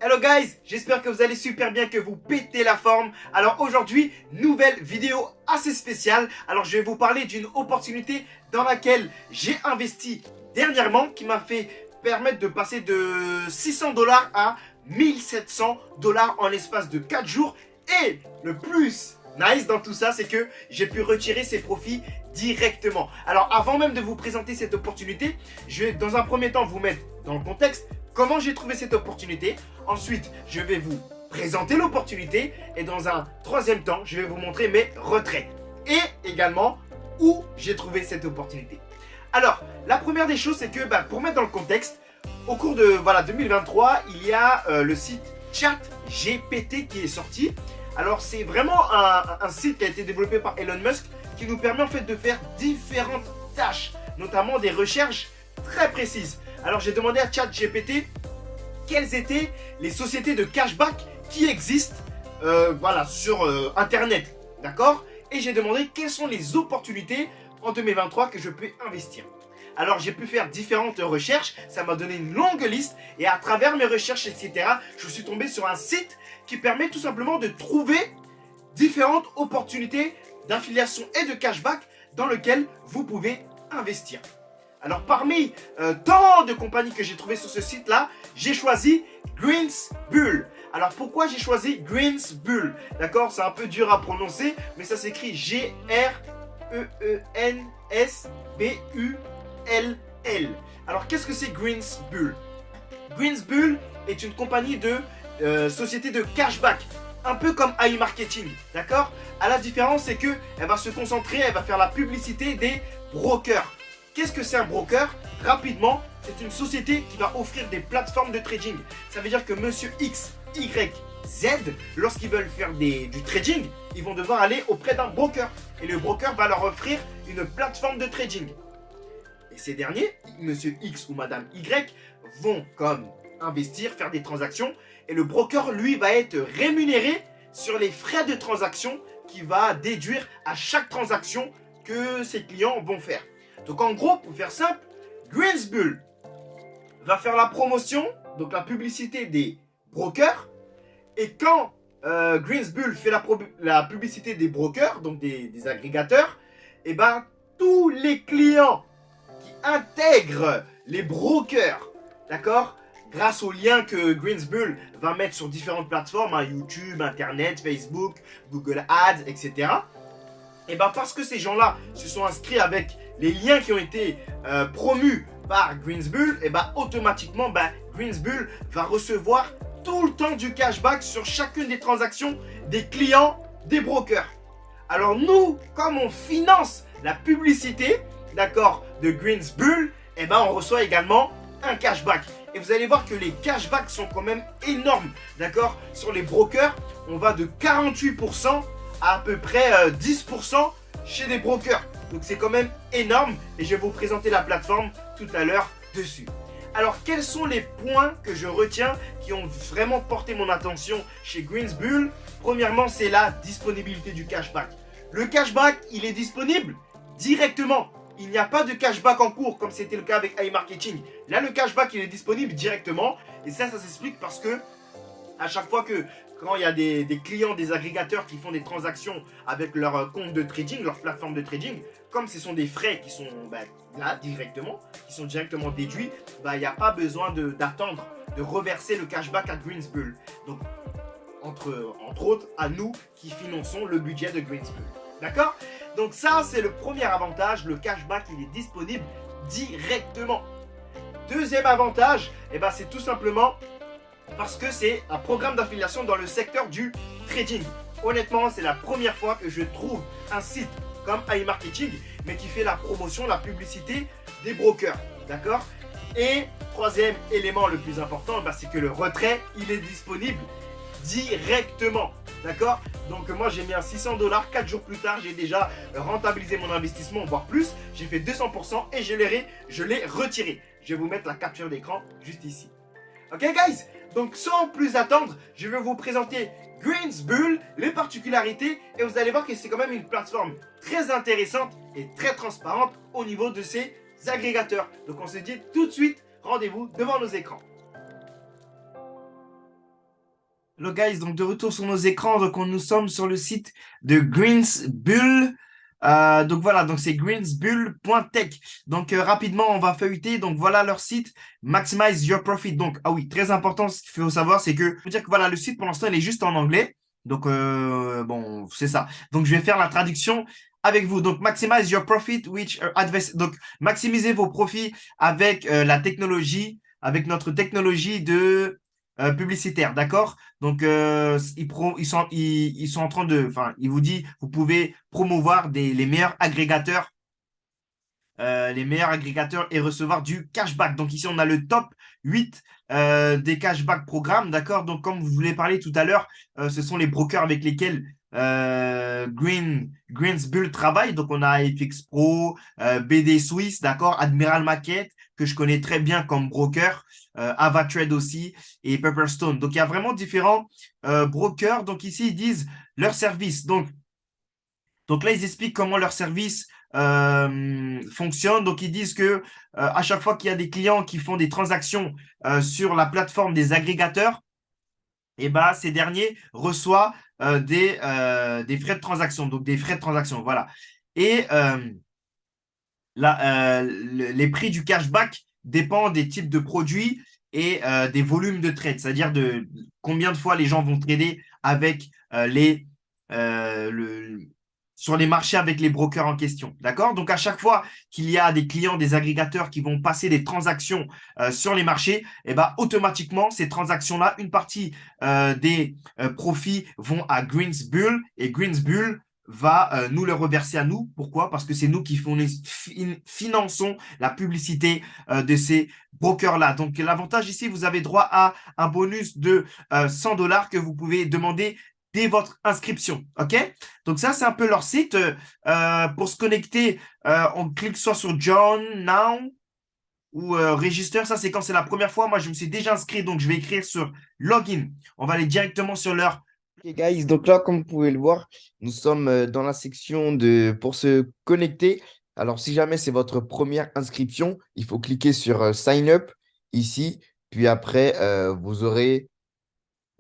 Hello guys, j'espère que vous allez super bien, que vous pétez la forme. Alors aujourd'hui, nouvelle vidéo assez spéciale. Alors je vais vous parler d'une opportunité dans laquelle j'ai investi dernièrement, qui m'a fait permettre de passer de 600 $ à 1700 $ en l'espace de 4 jours. Et le plus nice dans tout ça, c'est que j'ai pu retirer ces profits directement. Alors avant même de vous présenter cette opportunité, je vais dans un premier temps vous mettre dans le contexte comment j'ai trouvé cette opportunité. Ensuite, je vais vous présenter l'opportunité. Et dans un troisième temps, je vais vous montrer mes retraits. Et également, où j'ai trouvé cette opportunité. Alors, la première des choses, c'est que pour mettre dans le contexte, au cours de 2023, il y a le site ChatGPT qui est sorti. Alors, c'est vraiment un site qui a été développé par Elon Musk qui nous permet en fait de faire différentes tâches, notamment des recherches très précises. Alors, j'ai demandé à ChatGPT quelles étaient les sociétés de cashback qui existent sur Internet, d'accord? Et j'ai demandé quelles sont les opportunités en 2023 que je peux investir. Alors j'ai pu faire différentes recherches, ça m'a donné une longue liste et à travers mes recherches, etc., je suis tombé sur un site qui permet tout simplement de trouver différentes opportunités d'affiliation et de cashback dans lesquelles vous pouvez investir. Alors parmi tant de compagnies que j'ai trouvées sur ce site-là, j'ai choisi Greensbull. Alors pourquoi j'ai choisi Greensbull? D'accord, c'est un peu dur à prononcer, mais ça s'écrit G-R-E-E-N-S-B-U-L-L. Alors qu'est-ce que c'est Greensbull? Greensbull est une compagnie de société de cashback, un peu comme iMarketing, d'accord? À la différence, c'est que elle va se concentrer, elle va faire la publicité des brokers. Qu'est-ce que c'est un broker? Rapidement, c'est une société qui va offrir des plateformes de trading. Ça veut dire que monsieur X, Y, Z, lorsqu'ils veulent faire du trading, ils vont devoir aller auprès d'un broker. Et le broker va leur offrir une plateforme de trading. Et ces derniers, monsieur X ou madame Y, vont comme investir, faire des transactions. Et le broker, lui, va être rémunéré sur les frais de transaction qu'il va déduire à chaque transaction que ses clients vont faire. Donc en gros, pour faire simple, Greensbull va faire la promotion, donc la publicité des brokers. Et quand Greensbull fait la publicité des brokers, donc des agrégateurs, et tous les clients qui intègrent les brokers, d'accord, grâce aux liens que Greensbull va mettre sur différentes plateformes, YouTube, Internet, Facebook, Google Ads, etc. Et parce que ces gens-là se sont inscrits avec les liens qui ont été promus par Greensbull, et automatiquement Greensbull va recevoir tout le temps du cashback sur chacune des transactions des clients des brokers. Alors nous, comme on finance la publicité, d'accord, de Greensbull, on reçoit également un cashback. Et vous allez voir que les cashbacks sont quand même énormes, d'accord. Sur les brokers, on va de 48% à peu près 10% chez les brokers. Donc c'est quand même énorme et je vais vous présenter la plateforme tout à l'heure dessus. Alors quels sont les points que je retiens qui ont vraiment porté mon attention chez Greensbull? Premièrement, c'est la disponibilité du cashback. Le cashback, il est disponible directement. Il n'y a pas de cashback en cours comme c'était le cas avec iMarketing. Là, le cashback, il est disponible directement. Et ça s'explique parce que à chaque fois que quand il y a des clients, des agrégateurs qui font des transactions avec leur compte de trading, leur plateforme de trading, comme ce sont des frais qui sont là directement, qui sont directement déduits, il n'y a pas besoin d'attendre de reverser le cashback à Greensbull. Donc, entre autres, à nous qui finançons le budget de Greensbull. D'accord? Donc ça, c'est le premier avantage, le cashback, il est disponible directement. Deuxième avantage, c'est tout simplement parce que c'est un programme d'affiliation dans le secteur du trading. Honnêtement, c'est la première fois que je trouve un site comme iMarketing, mais qui fait la promotion, la publicité des brokers. D'accord? Et troisième élément le plus important, c'est que le retrait, il est disponible directement. D'accord? Donc moi, j'ai mis un 600 $. 4 jours plus tard, j'ai déjà rentabilisé mon investissement, voire plus. J'ai fait 200% et je l'ai retiré. Je vais vous mettre la capture d'écran juste ici. Ok guys? Donc sans plus attendre, je vais vous présenter Greensbull, les particularités, et vous allez voir que c'est quand même une plateforme très intéressante et très transparente au niveau de ses agrégateurs. Donc on se dit tout de suite, rendez-vous devant nos écrans. Hello guys, donc de retour sur nos écrans, donc nous sommes sur le site de Greensbull. Donc voilà, donc c'est greensbull.tech. Donc rapidement, on va feuilleter. Donc voilà leur site, Maximize Your Profit. Donc ah oui, très important, ce qu'il faut savoir, c'est que je veux dire que voilà, le site pour l'instant il est juste en anglais. Donc bon, c'est ça. Donc je vais faire la traduction avec vous. Donc Maximize Your Profit, donc maximisez vos profits avec la technologie, avec notre technologie de publicitaire, d'accord? Donc, ils sont en train de, enfin, il vous dit, vous pouvez promouvoir les meilleurs agrégateurs et recevoir du cashback. Donc ici, on a le top 8 des cashback programmes, d'accord? Donc, comme vous voulez parler tout à l'heure, ce sont les brokers avec lesquels Greensbull travaille. Donc, on a FX Pro, BD Suisse, d'accord? Admiral Market, que je connais très bien comme broker, AvaTrade aussi, et Pepperstone. Donc, il y a vraiment différents brokers. Donc, ici, ils disent leur service. Donc là, ils expliquent comment leur service fonctionne. Donc, ils disent que à chaque fois qu'il y a des clients qui font des transactions sur la plateforme des agrégateurs, et ben, ces derniers reçoivent des frais de transaction. Donc, des frais de transaction, voilà. Et les prix du cashback dépendent des types de produits et des volumes de trade, c'est-à-dire de combien de fois les gens vont trader avec euh, le, sur les marchés avec les brokers en question. D'accord? Donc, à chaque fois qu'il y a des clients, des agrégateurs qui vont passer des transactions sur les marchés, et ben, automatiquement, ces transactions-là, une partie des profits vont à Greensbull et Greensbull va nous le reverser à nous. Pourquoi? Parce que c'est nous qui finançons la publicité de ces brokers-là. Donc, l'avantage ici, vous avez droit à un bonus de $100 que vous pouvez demander dès votre inscription. OK? Donc, ça, c'est un peu leur site. Pour se connecter, on clique soit sur Join Now ou Register. Ça, c'est quand c'est la première fois. Moi, je me suis déjà inscrit, donc je vais écrire sur Login. On va aller directement sur leur. Ok, guys, donc là, comme vous pouvez le voir, nous sommes dans la section de pour se connecter. Alors, si jamais c'est votre première inscription, il faut cliquer sur Sign Up ici. Puis après, vous aurez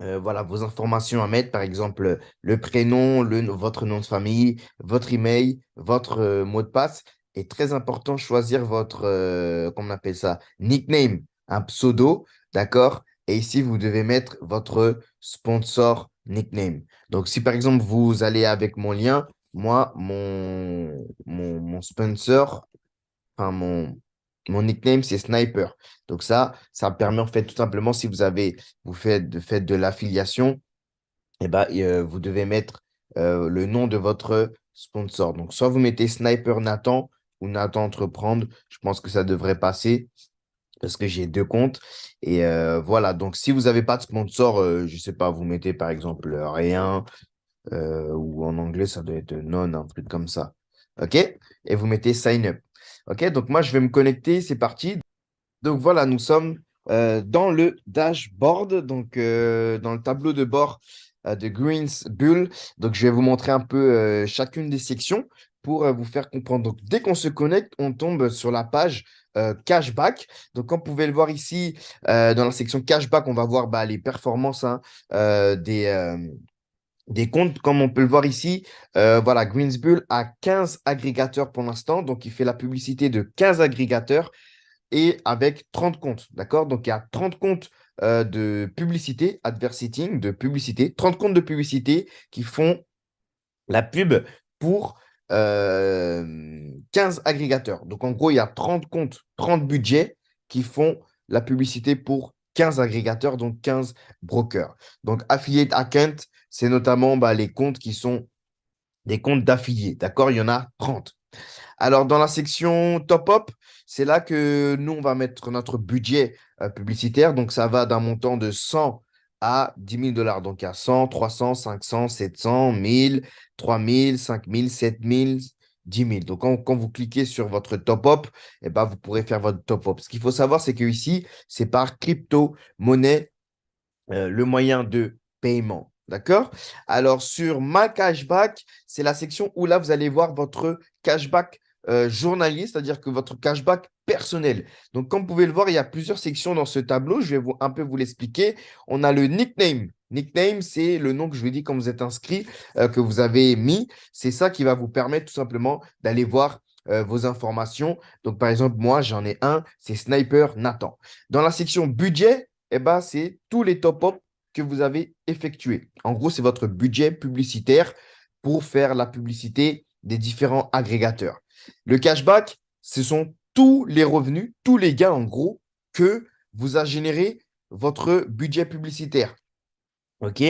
voilà, vos informations à mettre, par exemple le prénom, votre nom de famille, votre email, votre mot de passe. Et très important, choisir votre, comment on appelle ça, nickname, un pseudo, d'accord? Et ici, vous devez mettre votre sponsor nickname. Donc, si par exemple, vous allez avec mon lien, moi, mon sponsor, enfin, mon nickname, c'est Sniper. Donc ça me permet en fait tout simplement, si faites de l'affiliation, eh ben, vous devez mettre le nom de votre sponsor. Donc soit vous mettez Sniper Nathan ou Nathan Entreprendre. Je pense que ça devrait passer parce que j'ai deux comptes. Et voilà, donc si vous n'avez pas de sponsor, je ne sais pas, vous mettez par exemple rien ou en anglais, ça doit être non, un truc comme ça. OK? Et vous mettez sign up. OK? Donc moi, je vais me connecter. C'est parti. Donc voilà, nous sommes dans le dashboard, donc dans le tableau de bord de Greens Bull. Donc je vais vous montrer un peu chacune des sections pour vous faire comprendre. Donc dès qu'on se connecte, on tombe sur la page cashback. Donc comme vous pouvez le voir ici, dans la section cashback, on va voir bah, les performances hein, des comptes, comme on peut le voir ici, voilà, Greensbull a 15 agrégateurs pour l'instant, donc il fait la publicité de 15 agrégateurs et avec 30 comptes, d'accord? Donc, il y a 30 comptes de publicité, advertising, de publicité, 30 comptes de publicité qui font la pub pour 15 agrégateurs. Donc, en gros, il y a 30 comptes, 30 budgets qui font la publicité pour 15 agrégateurs, donc 15 brokers. Donc, affiliate account, c'est notamment bah, les comptes qui sont des comptes d'affiliés, d'accord? Il y en a 30. Alors, dans la section top up, c'est là que nous, on va mettre notre budget publicitaire. Donc, ça va d'un montant de 100 à 10 000 dollars. Donc, il y a 100, 300, 500, 700, 1000, 3000, 5000, 7000, 10 000. Donc, quand vous cliquez sur votre top up, eh ben, vous pourrez faire votre top up. Ce qu'il faut savoir, c'est que ici, c'est par crypto-monnaie le moyen de paiement. D'accord? Alors, sur ma cashback, c'est la section où là, vous allez voir votre cashback journalier, c'est-à-dire que votre cashback personnel. Donc, comme vous pouvez le voir, il y a plusieurs sections dans ce tableau. Je vais un peu vous l'expliquer. On a le nickname. Nickname, c'est le nom que je vous dis quand vous êtes inscrit, que vous avez mis. C'est ça qui va vous permettre tout simplement d'aller voir vos informations. Donc, par exemple, moi, j'en ai un, c'est Sniper Nathan. Dans la section budget, eh ben, c'est tous les top-up que vous avez effectués. En gros, c'est votre budget publicitaire pour faire la publicité des différents agrégateurs. Le cashback, ce sont tous les revenus, tous les gains, en gros, que vous a généré votre budget publicitaire. OK?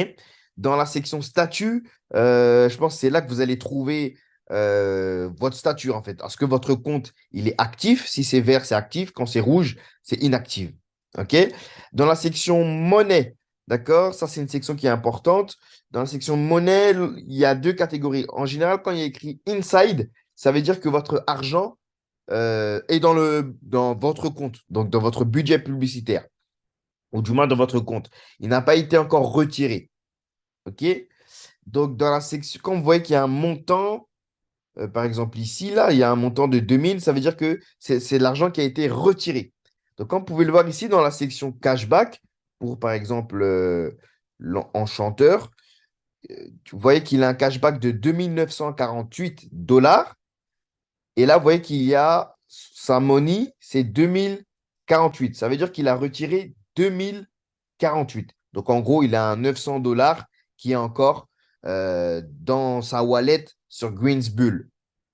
Dans la section statut, je pense que c'est là que vous allez trouver votre statut, en fait. Est-ce que votre compte, il est actif? Si c'est vert, c'est actif. Quand c'est rouge, c'est inactif. OK? Dans la section monnaie, d'accord? Ça, c'est une section qui est importante. Dans la section monnaie, il y a deux catégories. En général, quand il y a écrit inside, ça veut dire que votre argent est dans votre compte, donc dans votre budget publicitaire, ou du moins dans votre compte. Il n'a pas été encore retiré. OK? Donc, dans la section, quand vous voyez qu'il y a un montant, par exemple ici, là, il y a un montant de 2000, ça veut dire que c'est de l'argent qui a été retiré. Donc, comme vous pouvez le voir ici dans la section cashback, pour par exemple l'enchanteur, vous voyez qu'il a un cashback de 2948 $. Et là, vous voyez qu'il y a sa money, c'est 2048. Ça veut dire qu'il a retiré 2048. Donc, en gros, il a un 900 $ qui est encore dans sa wallet sur Greensbull.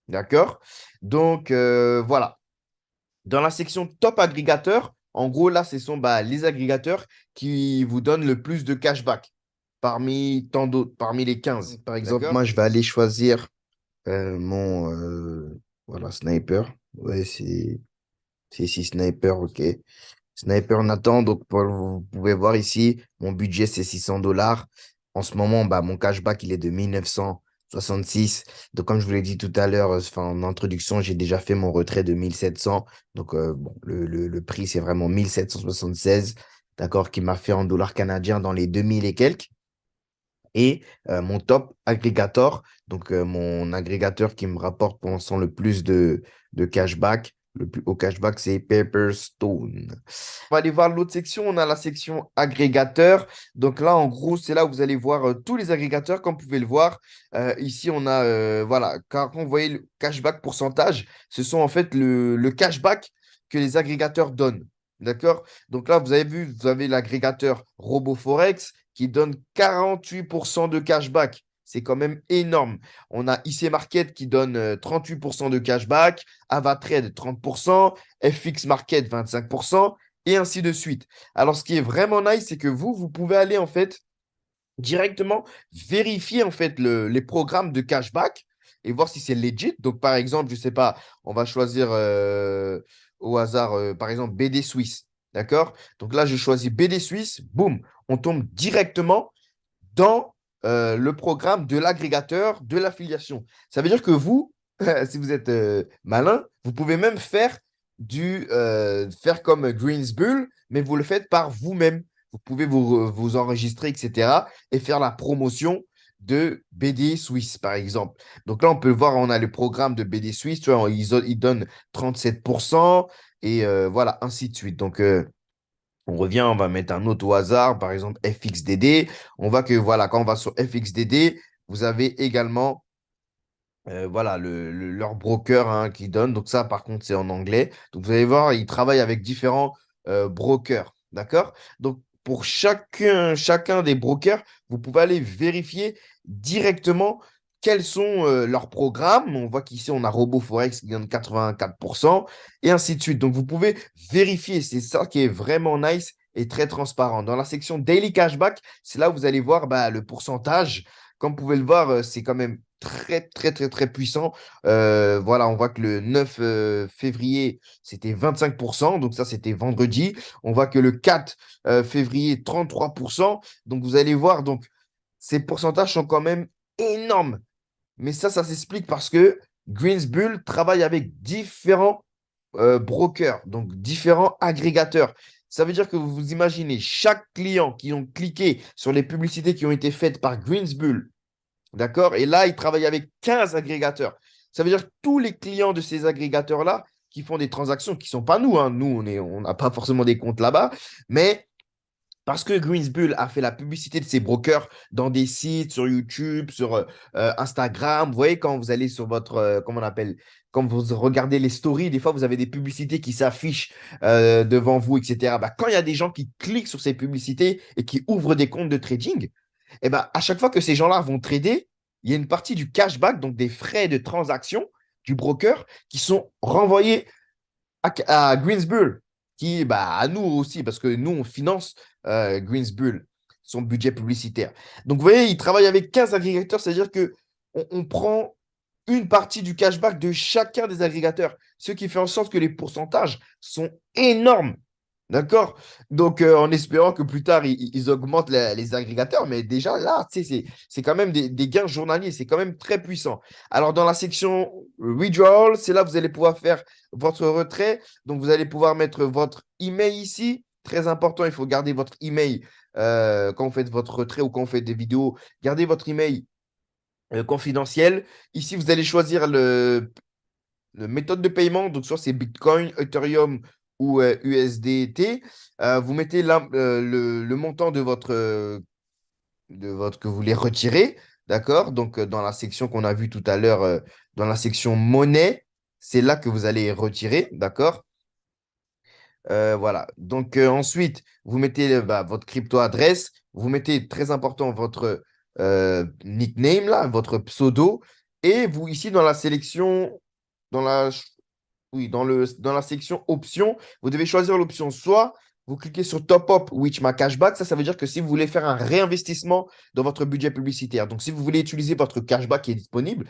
D'accord? Donc, voilà. Dans la section top agrégateur, en gros, là, ce sont les agrégateurs qui vous donnent le plus de cashback parmi tant d'autres, parmi les 15. Par exemple, D'accord? moi, je vais aller choisir mon voilà, sniper. Ouais, c'est ici sniper, ok. Sniper Nathan, donc vous pouvez voir ici, mon budget c'est 600 $. En ce moment, mon cashback il est de 1966. Donc, comme je vous l'ai dit tout à l'heure, enfin, en introduction, j'ai déjà fait mon retrait de 1700. Donc, bon, le prix c'est vraiment 1776, d'accord, qui m'a fait en dollars canadiens dans les 2000 et quelques. Et mon top agrégateur, donc mon agrégateur qui me rapporte pour l'instant le plus de cashback, le plus haut cashback, c'est Paperstone. On va aller voir l'autre section. On a la section agrégateur. Donc là, en gros, c'est là où vous allez voir tous les agrégateurs, comme vous pouvez le voir. Ici, on a, voilà, quand vous voyez le cashback pourcentage, ce sont en fait le cashback que les agrégateurs donnent. D'accord? Donc là, vous avez vu, vous avez l'agrégateur RoboForex qui donne 48% de cashback. C'est quand même énorme. On a IC Market qui donne 38% de cashback, Avatrade 30%, FX Market 25%, et ainsi de suite. Alors, ce qui est vraiment nice, c'est que vous pouvez aller en fait directement vérifier en fait les programmes de cashback et voir si c'est legit. Donc, par exemple, je ne sais pas, on va choisir au hasard, par exemple, BD Suisse. D'accord? Donc là, je choisis BD Suisse. Boum, on tombe directement dans le programme de l'agrégateur de l'affiliation. Ça veut dire que vous, si vous êtes malin, vous pouvez même faire comme Greensbull, mais vous le faites par vous-même. Vous pouvez vous enregistrer, etc. et faire la promotion de BD Suisse, par exemple. Donc là, on peut voir, on a le programme de BD Suisse, tu vois, ils donnent 37% et voilà, ainsi de suite. Donc, on revient, on va mettre un autre au hasard, par exemple FXDD. On voit que voilà, quand on va sur FXDD, vous avez également voilà, leur broker qui donne. Donc ça, par contre, c'est en anglais. Donc vous allez voir, ils travaillent avec différents brokers. D'accord? Donc pour chacun des brokers, vous pouvez aller vérifier directement quels sont leurs programmes. On voit qu'ici, on a RoboForex qui donne 84% et ainsi de suite. Donc vous pouvez vérifier. C'est ça qui est vraiment nice et très transparent. Dans la section Daily Cashback, c'est là où vous allez voir le pourcentage. Comme vous pouvez le voir, c'est quand même très, très, très, très puissant. Voilà, on voit que le 9 février, c'était 25%. Donc ça, c'était vendredi. On voit que le 4 février, 33%. Donc vous allez voir, donc ces pourcentages sont quand même énormes. Mais ça s'explique parce que Greensbull travaille avec différents brokers, donc différents agrégateurs. Ça veut dire que vous imaginez chaque client qui ont cliqué sur les publicités qui ont été faites par Greensbull. D'accord? Et là, ils travaillent avec 15 agrégateurs. Ça veut dire que tous les clients de ces agrégateurs-là qui font des transactions qui ne sont pas nous, hein. Nous, on n'a pas forcément des comptes là-bas, mais Parce que Greensbull a fait la publicité de ses brokers dans des sites, sur YouTube, sur Instagram. Vous voyez, quand vous allez sur votre, comment on appelle, quand vous regardez les stories, des fois, vous avez des publicités qui s'affichent devant vous, etc. Bah, quand il y a des gens qui cliquent sur ces publicités et qui ouvrent des comptes de trading, et bah, à chaque fois que ces gens-là vont trader, il y a une partie du cashback, donc des frais de transaction du broker, qui sont renvoyés à Greensbull, qui, bah, à nous aussi, parce que nous, on finance Greensbull, son budget publicitaire. Donc, vous voyez, il travaille avec 15 agrégateurs, c'est-à-dire que on prend une partie du cashback de chacun des agrégateurs, ce qui fait en sorte que les pourcentages sont énormes. D'accord? Donc, en espérant que plus tard, ils augmentent les agrégateurs, mais déjà là, tu sais, c'est quand même des gains journaliers, c'est quand même très puissant. Alors, dans la section Withdrawal, c'est là que vous allez pouvoir faire votre retrait. Donc, vous allez pouvoir mettre votre email ici. Très important, il faut garder votre email quand vous faites votre retrait ou quand vous faites des vidéos. Gardez votre email confidentiel. Ici, vous allez choisir le méthode de paiement. Donc, soit c'est Bitcoin, Ethereum ou USDT. Vous mettez le montant de votre que vous voulez retirer. D'accord? Donc, dans la section qu'on a vue tout à l'heure, dans la section monnaie, c'est là que vous allez retirer. D'accord? Voilà. Donc, ensuite, vous mettez bah, votre crypto-adresse. Vous mettez, très important, votre nickname, là, votre pseudo. Et vous, ici, dans la sélection, dans la, oui, dans la section options, vous devez choisir l'option soit vous cliquez sur Top Up Which My Cashback. Ça veut dire que si vous voulez faire un réinvestissement dans votre budget publicitaire, donc si vous voulez utiliser votre cashback qui est disponible,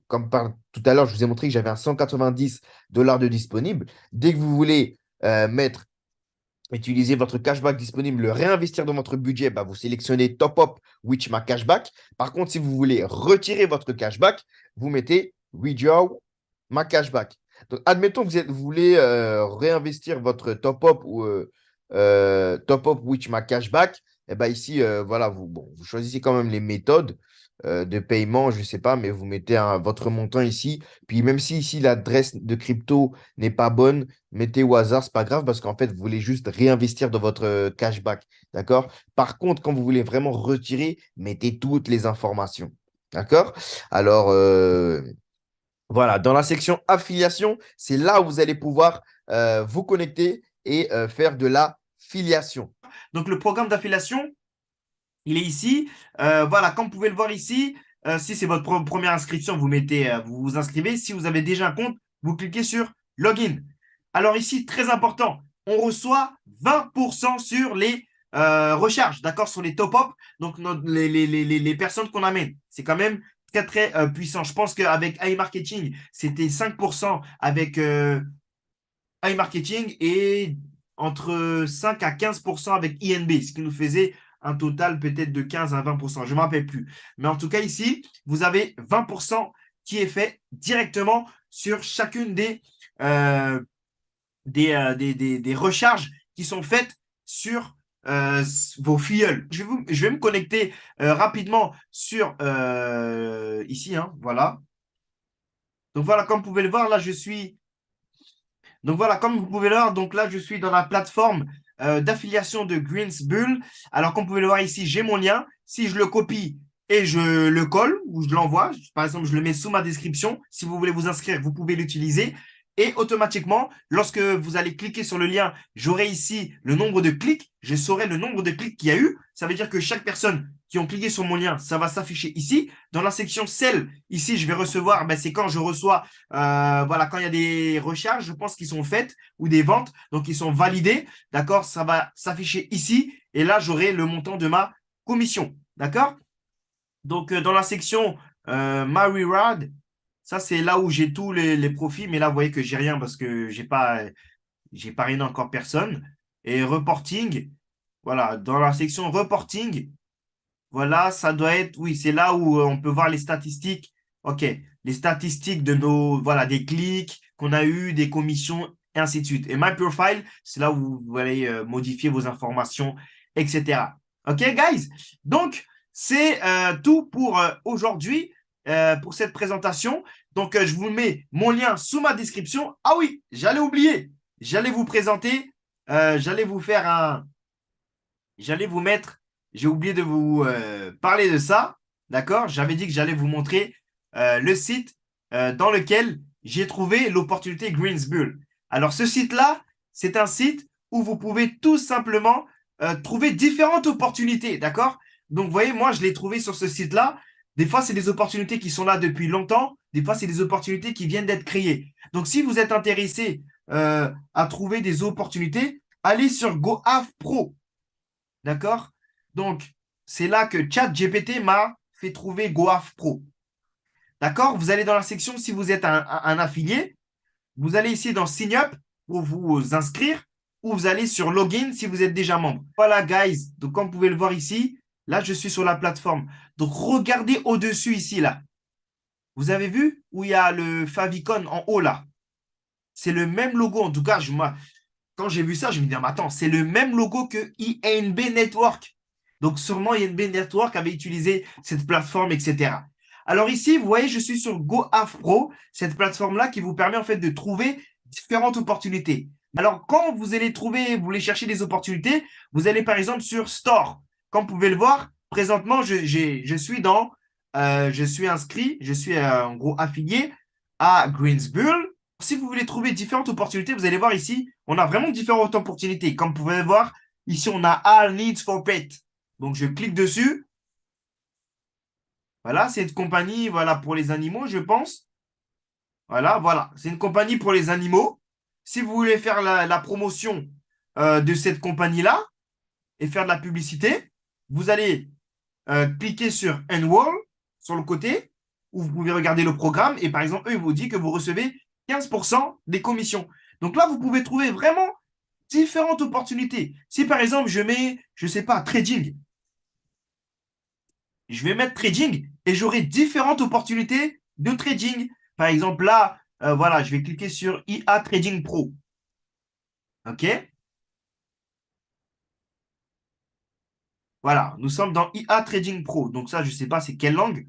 comme tout à l'heure, je vous ai montré que j'avais un 190 dollars de disponible. Dès que vous voulez utiliser votre cashback disponible, le réinvestir dans votre budget, bah, vous sélectionnez Top Up Which My Cashback. Par contre, si vous voulez retirer votre cashback, vous mettez Withdraw My Cashback. Donc, admettons que vous voulez réinvestir votre Top Up ou Top Up Which My Cashback. Et ben ici, voilà, vous choisissez quand même les méthodes de paiement, je ne sais pas, mais vous mettez votre montant ici. Puis même si ici l'adresse de crypto n'est pas bonne, mettez au hasard, c'est pas grave parce qu'en fait, vous voulez juste réinvestir dans votre cashback. D'accord? Par contre, quand vous voulez vraiment retirer, mettez toutes les informations. D'accord? Alors, voilà, dans la section affiliation, c'est là où vous allez pouvoir vous connecter et faire de la filiation. Donc, le programme d'affiliation, il est ici. Voilà, comme vous pouvez le voir ici, si c'est votre première inscription, vous vous inscrivez. Si vous avez déjà un compte, vous cliquez sur Login. Alors ici, très important, on reçoit 20% sur les recharges, d'accord, sur les top-up, donc les personnes qu'on amène. C'est quand même très, très puissant. Je pense qu'avec iMarketing, c'était 5% avec iMarketing et entre 5 à 15% avec INB, ce qui nous faisait un total peut-être de 15 à 20%. Je ne me rappelle plus. Mais en tout cas, ici, vous avez 20% qui est fait directement sur chacune des recharges qui sont faites sur vos filleuls. Je vais me connecter rapidement sur ici, hein, voilà. Donc voilà, comme vous pouvez le voir, là, je suis donc voilà, comme vous pouvez le voir, donc là, je suis dans la plateforme d'affiliation de Greensbull. Alors, comme vous pouvez le voir ici, j'ai mon lien. Si je le copie et je le colle ou je l'envoie, par exemple, je le mets sous ma description. Si vous voulez vous inscrire, vous pouvez l'utiliser. Et automatiquement, lorsque vous allez cliquer sur le lien, j'aurai ici le nombre de clics. Je saurai le nombre de clics qu'il y a eu. Ça veut dire que chaque personne qui ont cliqué sur mon lien, ça va s'afficher ici. Dans la section Cell, ici, je vais recevoir, ben, c'est quand je reçois, voilà, quand il y a des recharges, je pense qu'ils sont faites ou des ventes, donc ils sont validés. D'accord? Ça va s'afficher ici. Et là, j'aurai le montant de ma commission. D'accord? Donc, dans la section My Reward, ça, c'est là où j'ai tous les profits. Mais là, vous voyez que j'ai rien parce que j'ai parrainé encore personne. Et reporting, voilà, dans la section reporting, voilà, ça doit être, oui, c'est là où on peut voir les statistiques. OK, les statistiques de nos, voilà, des clics qu'on a eu, des commissions, et ainsi de suite. Et My Profile, c'est là où vous allez modifier vos informations, etc. OK, guys? Donc, c'est tout pour aujourd'hui, pour cette présentation. Donc, je vous mets mon lien sous ma description. Ah oui, j'allais oublier. J'allais vous présenter, j'allais vous faire j'allais vous mettre, j'ai oublié de vous parler de ça, d'accord? J'avais dit que j'allais vous montrer le site dans lequel j'ai trouvé l'opportunité Greensbull. Alors, ce site-là, c'est un site où vous pouvez tout simplement trouver différentes opportunités, d'accord? Donc, vous voyez, moi, je l'ai trouvé sur ce site-là. Des fois, c'est des opportunités qui sont là depuis longtemps. Des fois, c'est des opportunités qui viennent d'être créées. Donc, si vous êtes intéressé à trouver des opportunités, allez sur GoHave Pro. D'accord? Donc, c'est là que ChatGPT m'a fait trouver GoHave Pro. D'accord? Vous allez dans la section si vous êtes un affilié. Vous allez ici dans Sign Up pour vous inscrire ou vous allez sur Login si vous êtes déjà membre. Voilà, guys. Donc, comme vous pouvez le voir ici, là, je suis sur la plateforme. Donc, regardez au-dessus ici, là. Vous avez vu où il y a le favicon en haut, là? C'est le même logo. En tout cas, quand j'ai vu ça, je me dis, mais attends, c'est le même logo que INB Network. Donc, sûrement, INB Network avait utilisé cette plateforme, etc. Alors ici, vous voyez, je suis sur GoHave Pro, cette plateforme-là qui vous permet en fait de trouver différentes opportunités. Alors, quand vous allez trouver, vous voulez chercher des opportunités, vous allez par exemple sur Store. Comme vous pouvez le voir, présentement, je suis inscrit, je suis en gros affilié à Greensbull. Si vous voulez trouver différentes opportunités, vous allez voir ici, on a vraiment différentes opportunités. Comme vous pouvez le voir, ici, on a All Needs for Pet. Donc, je clique dessus. Voilà, c'est une compagnie voilà, pour les animaux, je pense. Voilà, voilà. C'est une compagnie pour les animaux. Si vous voulez faire la promotion de cette compagnie-là et faire de la publicité, vous allez cliquer sur Enroll sur le côté où vous pouvez regarder le programme et par exemple, eux, ils vous disent que vous recevez 15% des commissions. Donc là, vous pouvez trouver vraiment différentes opportunités. Si par exemple, je mets, je ne sais pas, trading, je vais mettre trading et j'aurai différentes opportunités de trading. Par exemple, là, voilà, je vais cliquer sur IA Trading Pro. OK? Voilà, nous sommes dans IA Trading Pro. Donc ça, je ne sais pas c'est quelle langue.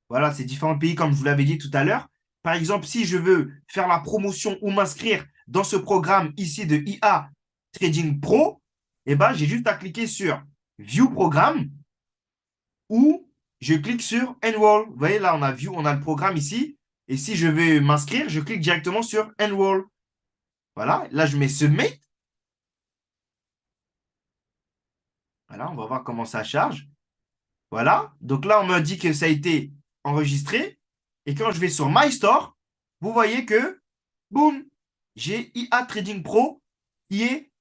Voilà, c'est différents pays comme je vous l'avais dit tout à l'heure. Par exemple, si je veux faire la promotion ou m'inscrire dans ce programme ici de IA Trading Pro, eh ben, j'ai juste à cliquer sur View Programme ou je clique sur Enroll. Vous voyez, là, on a View, on a le programme ici. Et si je veux m'inscrire, je clique directement sur Enroll. Voilà, là, je mets Submit. Voilà, on va voir comment ça charge. Voilà, donc là, on me dit que ça a été enregistré. Et quand je vais sur My Store, vous voyez que, boum, j'ai IA Trading Pro qui est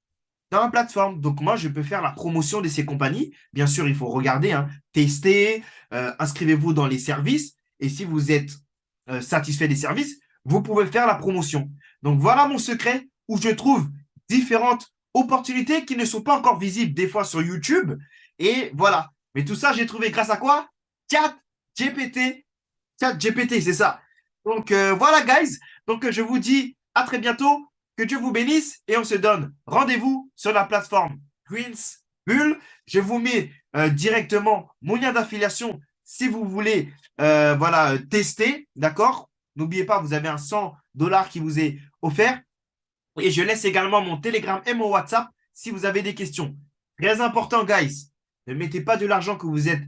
dans la plateforme. Donc moi, je peux faire la promotion de ces compagnies. Bien sûr, il faut regarder, hein, tester, inscrivez-vous dans les services. Et si vous êtes satisfait des services, vous pouvez faire la promotion. Donc voilà mon secret où je trouve différentes opportunités qui ne sont pas encore visibles des fois sur YouTube. Et voilà. Mais tout ça, j'ai trouvé grâce à quoi? Chat GPT. Chat GPT, c'est ça. Donc voilà, guys. Donc je vous dis à très bientôt. Que Dieu vous bénisse et on se donne rendez-vous sur la plateforme Greens Bull. Je vous mets directement mon lien d'affiliation si vous voulez voilà, tester. D'accord? N'oubliez pas, vous avez un $100 qui vous est offert. Et je laisse également mon Telegram et mon WhatsApp si vous avez des questions. Très important, guys. Ne mettez pas de l'argent que vous n'êtes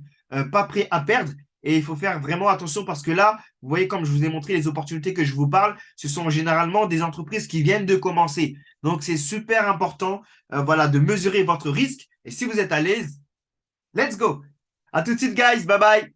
pas prêt à perdre. Et il faut faire vraiment attention parce que là, vous voyez, comme je vous ai montré les opportunités que je vous parle, ce sont généralement des entreprises qui viennent de commencer. Donc, c'est super important voilà, de mesurer votre risque. Et si vous êtes à l'aise, let's go. À tout de suite, guys. Bye bye.